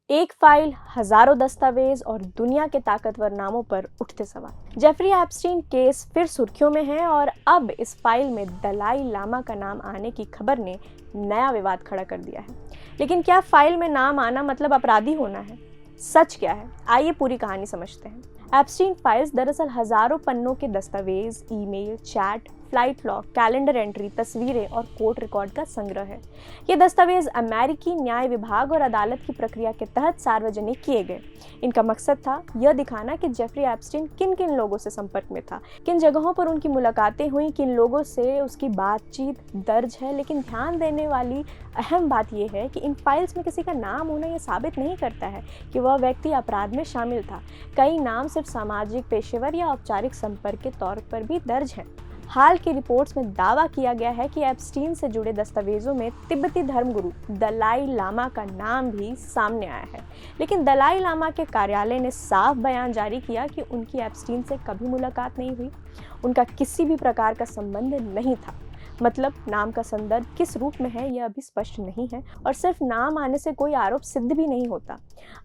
एक फाइल, हजारों दस्तावेज और दुनिया के ताकतवर नामों पर उठते सवाल। जेफरी एप्स्टीन केस फिर सुर्खियों में है और अब इस फाइल में दलाई लामा का नाम आने की खबर ने नया विवाद खड़ा कर दिया है। लेकिन क्या फाइल में नाम आना मतलब अपराधी होना है? सच क्या है? आइए पूरी कहानी समझते हैं। एप्स्टीन फाइल्स दरअसल हजारों पन्नों के दस्तावेज, email, chat, flight log, calendar entry, तस्वीरें और कोर्ट रिकॉर्ड का संग्रह है। ये दस्तावेज अमेरिकी न्याय विभाग और अदालत की प्रक्रिया के तहत सार्वजनिक किए गए। इनका मकसद था यह दिखाना कि जेफरी एप्स्टीन किन किन लोगों से संपर्क में था, किन जगहों पर उनकी मुलाकातें हुई, किन लोगों से उसकी बातचीत दर्ज है। लेकिन ध्यान देने वाली अहम बात यह है कि इन फाइल्स में किसी का नाम होना यह साबित नहीं करता है कि वह व्यक्ति अपराध में शामिल था। कई नाम सिर्फ सामाजिक, पेशेवर या औपचारिक संपर्क के तौर पर भी दर्ज हैं। हाल की रिपोर्ट्स में दावा किया गया है कि एप्स्टीन से जुड़े दस्तावेजों में तिब्बती धर्मगुरु दलाई लामा का नाम भी सामने आया है। लेकिन दलाई लामा के कार्यालय ने साफ बयान जारी किया कि उनकी एप्स्टीन से कभी मुलाकात नहीं हुई, उनका किसी भी प्रकार का संबंध नहीं था। मतलब नाम का संदर्भ किस रूप में है यह अभी स्पष्ट नहीं है और सिर्फ नाम आने से कोई आरोप सिद्ध भी नहीं होता।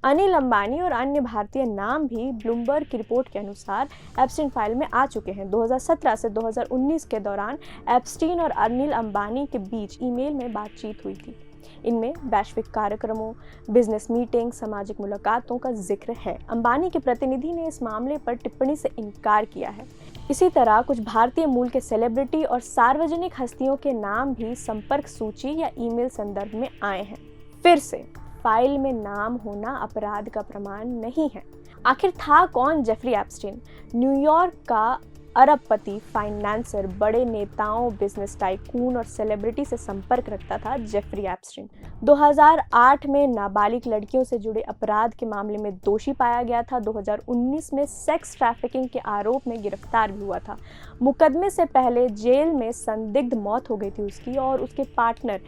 अनिल अंबानी और अन्य भारतीय नाम भी ब्लूमबर्ग की रिपोर्ट के अनुसार एप्स्टीन फाइल में आ चुके हैं। 2017 से 2019 के दौरान एप्स्टीन और अनिल अंबानी के बीच ईमेल में बातचीत हुई थी। इनमें वैश्विक कार्यक्रमों, बिजनेस मीटिंग, सामाजिक मुलाकातों का जिक्र है। अंबानी के प्रतिनिधि ने इस मामले पर टिप्पणी से इनकार किया है। इसी तरह कुछ भारतीय मूल के सेलिब्रिटी और सार्वजनिक हस्तियों के नाम भी संपर्क सूची या ईमेल संदर्भ में आए हैं। फिर से फाइल में नाम होना अपराध का प्रमाण नहीं है। आखिर था कौन जेफरी एप्स्टीन? न्यूयॉर्क का अरबपति, फाइनेंसर, बड़े नेताओं, बिजनेस टाइकून और सेलिब्रिटी से संपर्क रखता था जेफरी एप्स्टीन। 2008 में नाबालिग लड़कियों से जुड़े अपराध के मामले में दोषी पाया गया था। 2019 में सेक्स ट्रैफिकिंग के आरोप में गिरफ्तार भी हुआ था। मुकदमे से पहले जेल में संदिग्ध मौत हो गई थी उसकी और उसके पार्टनर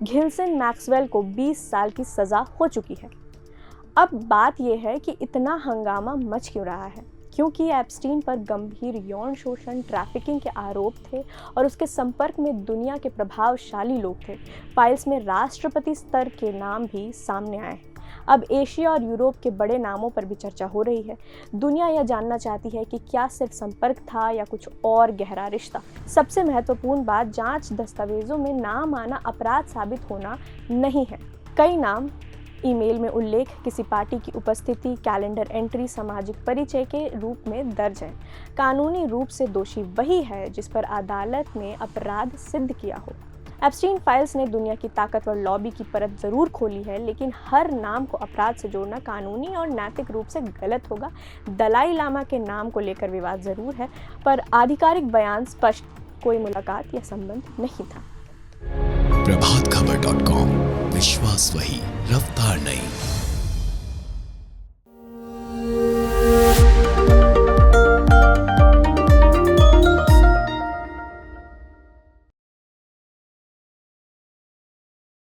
घिल्सन मैक्सवेल को 20 साल की सजा हो चुकी है। अब बात यह है कि इतना हंगामा मच क्यों रहा है? क्योंकि एप्स्टीन पर गंभीर यौन शोषण, ट्रैफिकिंग के आरोप थे और उसके संपर्क में दुनिया के प्रभावशाली लोग थे। फाइल्स में राष्ट्रपति स्तर के नाम भी सामने आए हैं। अब एशिया और यूरोप के बड़े नामों पर भी चर्चा हो रही है। दुनिया यह जानना चाहती है कि क्या सिर्फ संपर्क था या कुछ और गहरा रिश्ता। सबसे महत्वपूर्ण बात, जांच दस्तावेजों में नाम आना अपराध साबित होना नहीं है। कई नाम ईमेल में उल्लेख, किसी पार्टी की उपस्थिति, कैलेंडर एंट्री, सामाजिक परिचय के रूप में दर्ज है। कानूनी रूप से दोषी वही है जिस पर अदालत ने अपराध सिद्ध किया हो। एप्स्टीन फाइल्स ने दुनिया की ताकतवर लॉबी की परत जरूर खोली है, लेकिन हर नाम को अपराध से जोड़ना कानूनी और नैतिक रूप से गलत होगा। दलाई लामा के नाम को लेकर विवाद जरूर है, पर आधिकारिक बयान स्पष्ट, कोई मुलाकात या संबंध नहीं था। प्रभातखबर.com, विश्वास वही, रफ्तार नहीं।